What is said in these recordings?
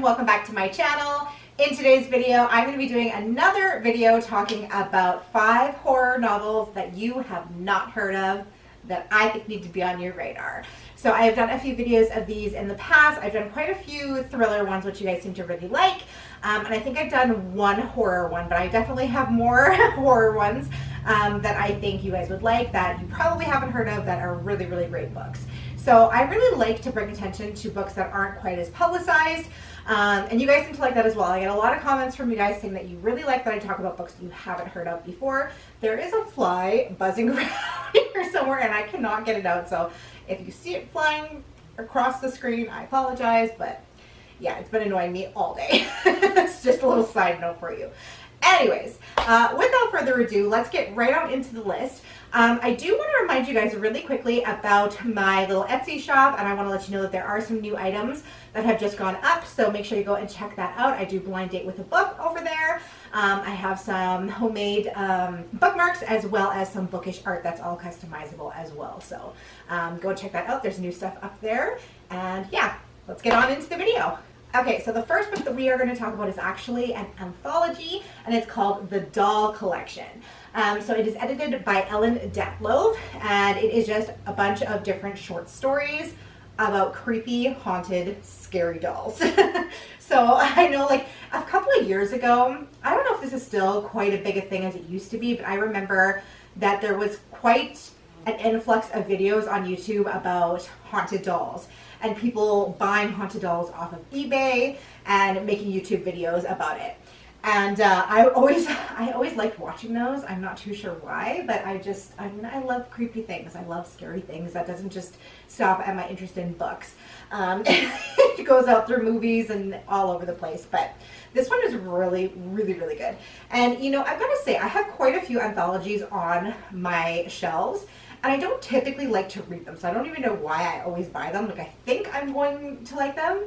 welcome back to my channel. In today's video, I'm going to be doing another video talking about 5 horror novels that you have not heard of that I think need to be on your radar. So I have done a few videos of these in the past. I've done quite a few thriller ones, which you guys seem to really like. And I think I've done one horror one, but I definitely have more horror ones that I think you guys would like that you probably haven't heard of that are really, really great books. So I really like to bring attention to books that aren't quite as publicized. And you guys seem to like that as well. I get a lot of comments from you guys saying that you really like that I talk about books that you haven't heard of before. There is a fly buzzing around here somewhere and I cannot get it out. So if you see it flying across the screen, I apologize, but yeah, it's been annoying me all day. It's just a little side note for you. Anyways, without further ado, let's get right on into the list. I do want to remind you guys really quickly about my little Etsy shop, and I want to let you know that there are some new items that have just gone up, so make sure you go and check that out. I do blind date with a book over there. I have some homemade bookmarks as well as some bookish art that's all customizable as well. So go check that out. There's new stuff up there. And yeah, let's get on into the video. Okay, so the first book that we are going to talk about is actually an anthology, and it's called The Doll Collection. So it is edited by Ellen Datlove, and it is just a bunch of different short stories about creepy, haunted, scary dolls. So I know, like, a couple of years ago, I don't know if this is still quite a big a thing as it used to be, but I remember that there was quite an influx of videos on YouTube about haunted dolls and people buying haunted dolls off of eBay and making YouTube videos about it. And I always liked watching those. I'm not too sure why, but I love creepy things. I love scary things. That doesn't just stop at my interest in books. It goes out through movies and all over the place. But this one is really, really, really good. And you know, I've got to say, I have quite a few anthologies on my shelves. And I don't typically like to read them, so I don't even know why I always buy them. Like, I think I'm going to like them,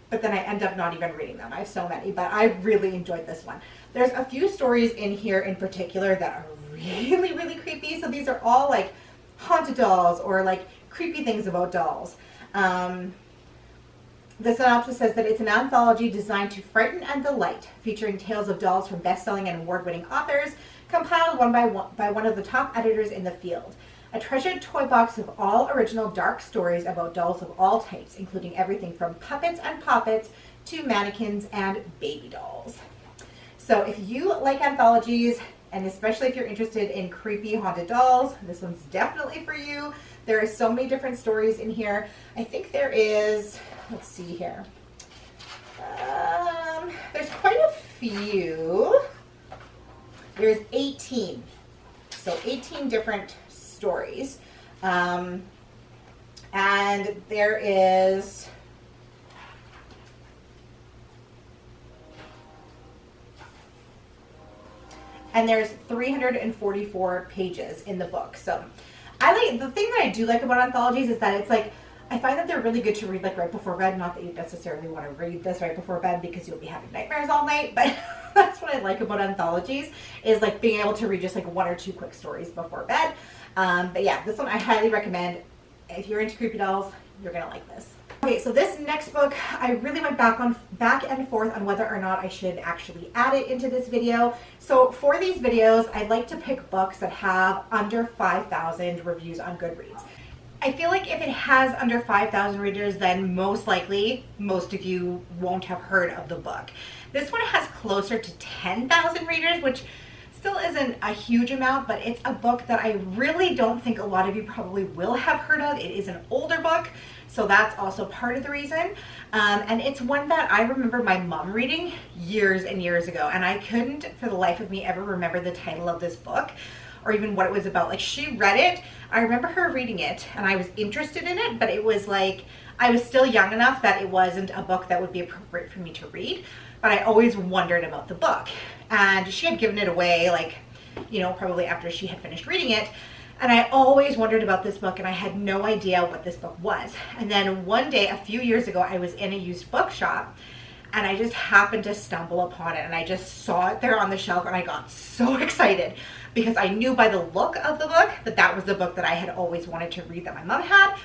but then I end up not even reading them. I have so many, but I really enjoyed this one. There's a few stories in here in particular that are really, really creepy. So these are all like haunted dolls or like creepy things about dolls. The synopsis says that it's an anthology designed to frighten and delight, featuring tales of dolls from best-selling and award-winning authors, compiled one by one of the top editors in the field. A treasured toy box of all original dark stories about dolls of all types, including everything from puppets and poppets to mannequins and baby dolls. So if you like anthologies, and especially if you're interested in creepy haunted dolls, this one's definitely for you. There are so many different stories in here. I think there is, let's see here. There's quite a few. There's 18. So 18 different stories. And there is there's 344 pages in the book. So the thing that I do like about anthologies is that it's like, I find that they're really good to read like right before bed. Not that you necessarily want to read this right before bed because you'll be having nightmares all night, but that's what I like about anthologies, is like being able to read just like 1 or 2 quick stories before bed. But yeah, this one I highly recommend. If you're into creepy dolls, you're gonna like this. Okay, so this next book, I really went back and forth on whether or not I should actually add it into this video. So for these videos, I like to pick books that have under 5,000 reviews on Goodreads. I feel like if it has under 5,000 readers, then most likely, most of you won't have heard of the book. This one has closer to 10,000 readers, which still isn't a huge amount, but it's a book that I really don't think a lot of you probably will have heard of. It is an older book, so that's also part of the reason. And it's one that I remember my mom reading years and years ago, and I couldn't for the life of me ever remember the title of this book or even what it was about. Like, she read it, I remember her reading it, and I was interested in it, but it was like, I was still young enough that it wasn't a book that would be appropriate for me to read, but I always wondered about the book. And she had given it away, like, you know, probably after she had finished reading it, and I always wondered about this book, and I had no idea what this book was. And then one day, a few years ago, I was in a used bookshop, and I just happened to stumble upon it, and I just saw it there on the shelf, and I got so excited because I knew by the look of the book that that was the book that I had always wanted to read that my mom had.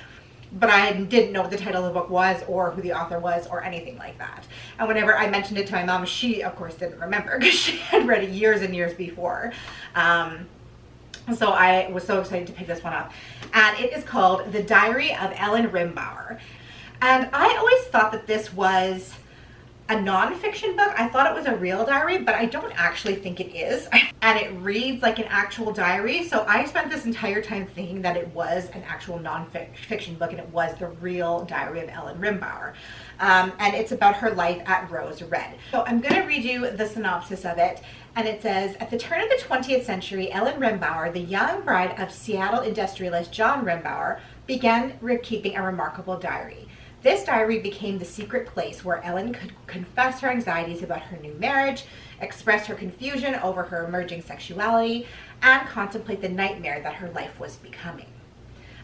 but I didn't know what the title of the book was or who the author was or anything like that. And whenever I mentioned it to my mom, she of course didn't remember because she had read it years and years before. So I was so excited to pick this one up. And it is called The Diary of Ellen Rimbauer. And I always thought that this was a nonfiction book. I thought it was a real diary, but I don't actually think it is. And it reads like an actual diary. So I spent this entire time thinking that it was an actual nonfiction book and it was the real diary of Ellen Rimbauer. And it's about her life at Rose Red. So I'm going to read you the synopsis of it. And it says, at the turn of the 20th century, Ellen Rimbauer, the young bride of Seattle industrialist John Rimbauer, began keeping a remarkable diary. This diary became the secret place where Ellen could confess her anxieties about her new marriage, express her confusion over her emerging sexuality, and contemplate the nightmare that her life was becoming.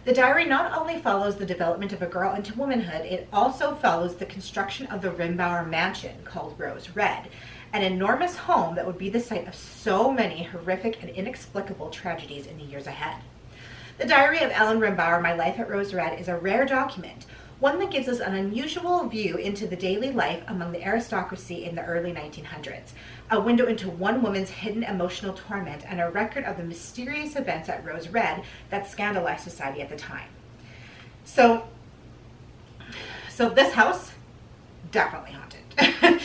The diary not only follows the development of a girl into womanhood, it also follows the construction of the Rimbauer mansion called Rose Red, an enormous home that would be the site of so many horrific and inexplicable tragedies in the years ahead. The Diary of Ellen Rimbauer, My Life at Rose Red, is a rare document, one that gives us an unusual view into the daily life among the aristocracy in the early 1900s, a window into one woman's hidden emotional torment, and a record of the mysterious events at Rose Red that scandalized society at the time. So this house, definitely haunted.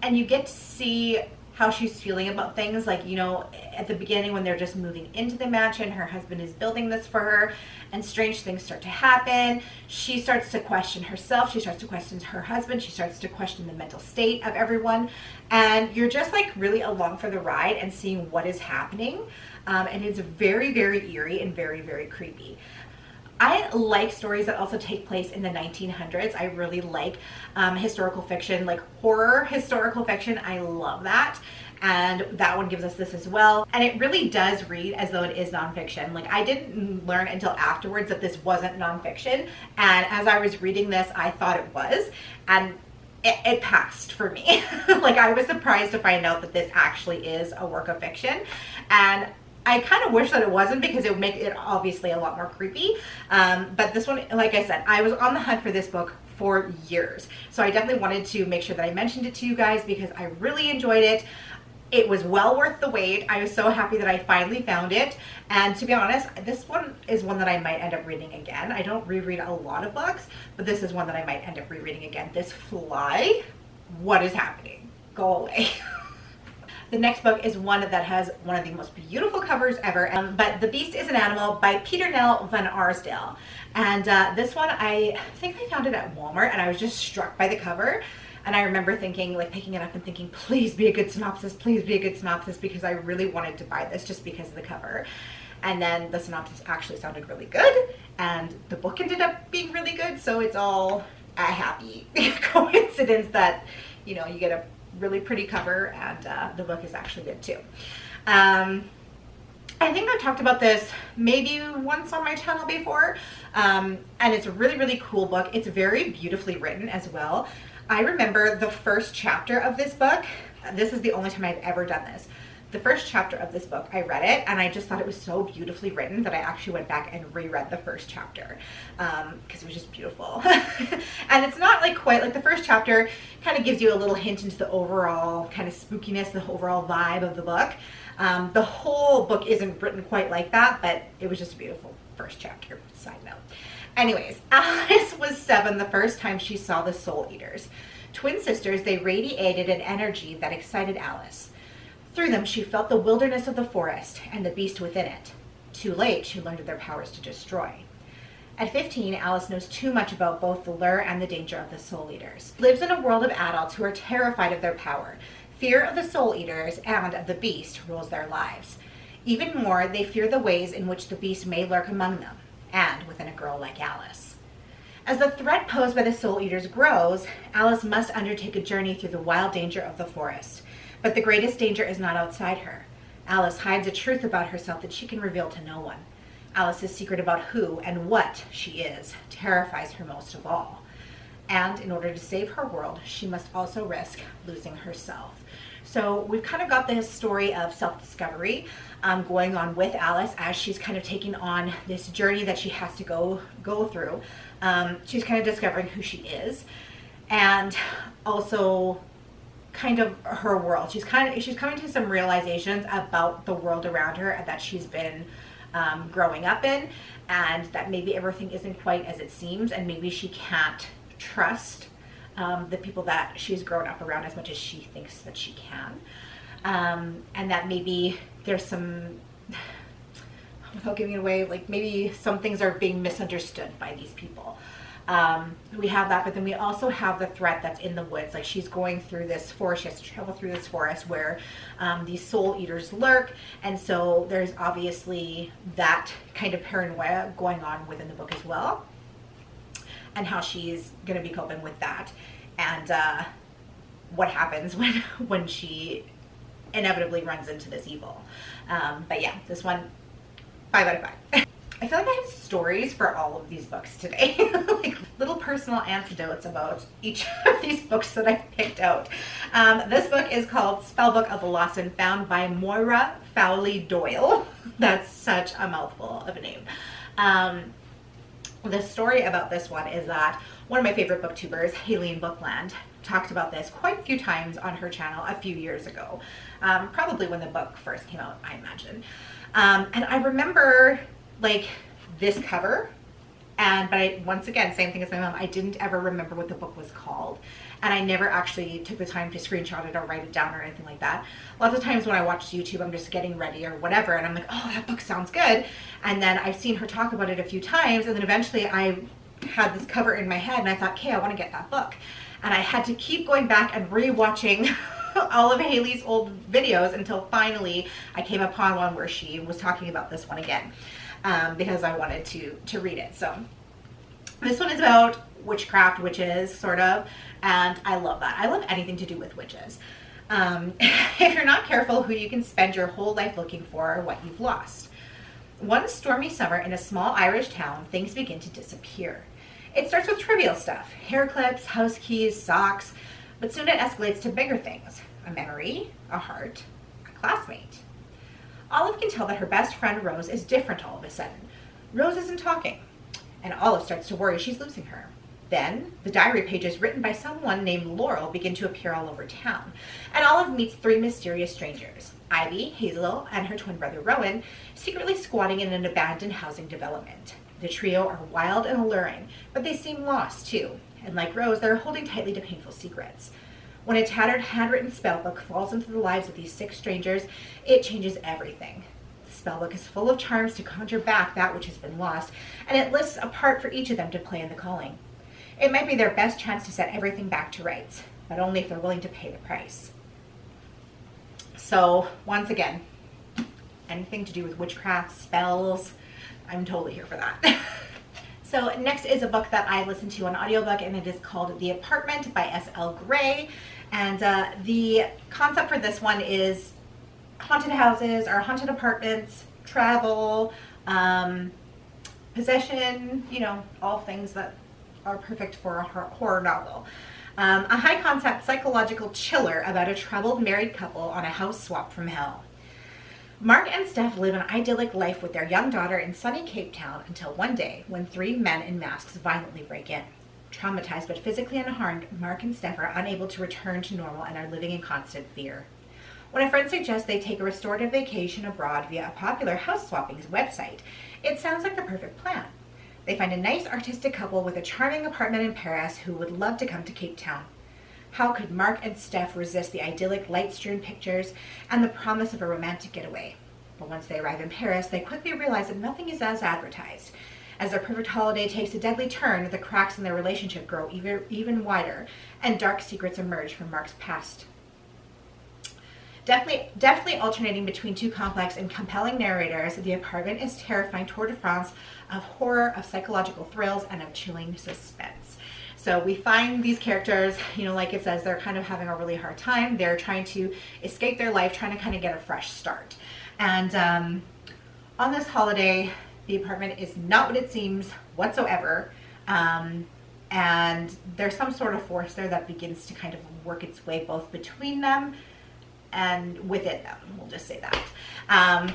and you get to see how she's feeling about things, like, you know, at the beginning when they're just moving into the mansion, her husband is building this for her, and strange things start to happen. She starts to question herself, she starts to question her husband, she starts to question the mental state of everyone, and you're just like really along for the ride and seeing what is happening. And it's very, very eerie and very, very creepy. I like stories that also take place in the 1900s. I really like historical fiction, like horror historical fiction. I love that. And that one gives us this as well. And it really does read as though it is nonfiction. Like, I didn't learn until afterwards that this wasn't nonfiction. And as I was reading this, I thought it was. And it passed for me. Like, I was surprised to find out that this actually is a work of fiction. And I kind of wish that it wasn't, because it would make it obviously a lot more creepy. But this one, like I said, I was on the hunt for this book for years. So I definitely wanted to make sure that I mentioned it to you guys because I really enjoyed it. It was well worth the wait. I was so happy that I finally found it. And to be honest, this one is one that I might end up reading again. I don't reread a lot of books, but this is one that I might end up rereading again. This fly, what is happening? Go away. The next book is one that has one of the most beautiful covers ever, but The Beast is an Animal by Peter Nell van Arsdale. And this one, I think I found it at Walmart, and I was just struck by the cover. And I remember thinking, like, picking it up and thinking, please be a good synopsis, please be a good synopsis, because I really wanted to buy this just because of the cover. And then the synopsis actually sounded really good, and the book ended up being really good, so it's all a happy coincidence that, you know, you get a really pretty cover and the book is actually good too. I think I've talked about this maybe once on my channel before, and it's a really, really cool book. It's very beautifully written as well. I remember the first chapter of this book. This is the only time I've ever done this. The first chapter of this book, I read it and I just thought it was so beautifully written that I actually went back and reread the first chapter because it was just beautiful. And it's not like quite like the first chapter kind of gives you a little hint into the overall kind of spookiness, the overall vibe of the book. The whole book isn't written quite like that, but it was just a beautiful first chapter, side note. Anyways, Alice was 7 the first time she saw the Soul Eaters. Twin sisters, they radiated an energy that excited Alice. Through them, she felt the wilderness of the forest and the beast within it. Too late, she learned of their powers to destroy. At 15, Alice knows too much about both the lure and the danger of the Soul Eaters. She lives in a world of adults who are terrified of their power. Fear of the Soul Eaters and of the beast rules their lives. Even more, they fear the ways in which the beast may lurk among them, and within a girl like Alice. As the threat posed by the Soul Eaters grows, Alice must undertake a journey through the wild danger of the forest. But the greatest danger is not outside her. Alice hides a truth about herself that she can reveal to no one. Alice's secret about who and what she is terrifies her most of all. And in order to save her world, she must also risk losing herself. So we've kind of got this story of self-discovery going on with Alice as she's kind of taking on this journey that she has to go through. She's kind of discovering who she is, and also kind of her world. She's coming to some realizations about the world around her and that she's been growing up in, and that maybe everything isn't quite as it seems, and maybe she can't trust the people that she's grown up around as much as she thinks that she can, and that maybe there's some, without giving it away, like maybe some things are being misunderstood by these people. We have that, but then we also have the threat that's in the woods. Like, she's going through this forest, she has to travel through this forest where these soul eaters lurk, and so there's obviously that kind of paranoia going on within the book as well, and how she's going to be coping with that, and what happens when she inevitably runs into this evil. But yeah, this one, 5 out of 5. I feel like I have stories for all of these books today. Like little personal anecdotes about each of these books that I've picked out. This book is called Spellbook of the Lost and Found by Moira Fowley Doyle. That's such a mouthful of a name. The story about this one is that one of my favorite booktubers, Haley in Bookland, talked about this quite a few times on her channel a few years ago. Probably when the book first came out, I imagine. And I remember like this cover, but once again, same thing as my mom, I didn't ever remember what the book was called, and I never actually took the time to screenshot it or write it down or anything like that. Lots of times when I watch YouTube, I'm just getting ready or whatever, and I'm like, oh, that book sounds good, and then I've seen her talk about it a few times, and then eventually I had this cover in my head, and I thought, okay, I want to get that book, and I had to keep going back and re-watching all of Haley's old videos until finally I came upon one where she was talking about this one again. Because I wanted to read it. So this one is about witchcraft, witches, sort of, and I love that. I love anything to do with witches. If you're not careful, who you can spend your whole life looking for or what you've lost. One stormy summer in a small Irish town, things begin to disappear. It starts with trivial stuff, hair clips, house keys, socks, but soon it escalates to bigger things. A memory, a heart, a classmate. Olive can tell that her best friend Rose is different all of a sudden. Rose isn't talking, and Olive starts to worry she's losing her. Then, the diary pages written by someone named Laurel begin to appear all over town, and Olive meets 3 mysterious strangers, Ivy, Hazel, and her twin brother Rowan, secretly squatting in an abandoned housing development. The trio are wild and alluring, but they seem lost too, and like Rose, they're holding tightly to painful secrets. When a tattered handwritten spellbook falls into the lives of these 6 strangers, it changes everything. The spellbook is full of charms to conjure back that which has been lost, and it lists a part for each of them to play in the calling. It might be their best chance to set everything back to rights, but only if they're willing to pay the price. So, once again, anything to do with witchcraft, spells, I'm totally here for that. So next is a book that I listened to on audiobook, and it is called The Apartment by S.L. Gray. And the concept for this one is haunted houses or haunted apartments, travel, possession, you know, all things that are perfect for a horror novel. A high concept psychological chiller about a troubled married couple on a house swap from hell. Mark and Steph live an idyllic life with their young daughter in sunny Cape Town until one day when 3 men in masks violently break in. Traumatized but physically unharmed, Mark and Steph are unable to return to normal and are living in constant fear. When a friend suggests they take a restorative vacation abroad via a popular house swapping website, it sounds like the perfect plan. They find a nice artistic couple with a charming apartment in Paris who would love to come to Cape Town. How could Mark and Steph resist the idyllic light-strewn pictures and the promise of a romantic getaway? But once they arrive in Paris, they quickly realize that nothing is as advertised. As their perfect holiday takes a deadly turn, the cracks in their relationship grow even wider, and dark secrets emerge from Mark's past. Deftly alternating between 2 complex and compelling narrators, The Apartment is terrifying tour de France of horror, of psychological thrills, and of chilling suspense. So we find these characters, you know, like it says, they're kind of having a really hard time. They're trying to escape their life, trying to kind of get a fresh start. And on this holiday, the apartment is not what it seems whatsoever. And there's some sort of force there that begins to kind of work its way both between them and within them. We'll just say that.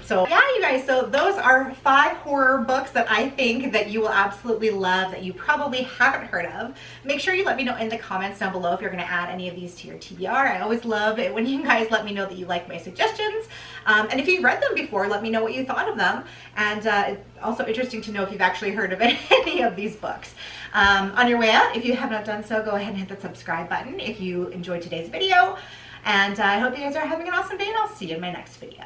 So yeah, you guys, so those are 5 horror books that I think that you will absolutely love, that you probably haven't heard of. Make sure you let me know in the comments down below if you're going to add any of these to your TBR. I always love it when you guys let me know that you like my suggestions. And if you've read them before, let me know what you thought of them. And it's also interesting to know if you've actually heard of any of these books. On your way out, if you have not done so, go ahead and hit the subscribe button if you enjoyed today's video. And I hope you guys are having an awesome day, and I'll see you in my next video.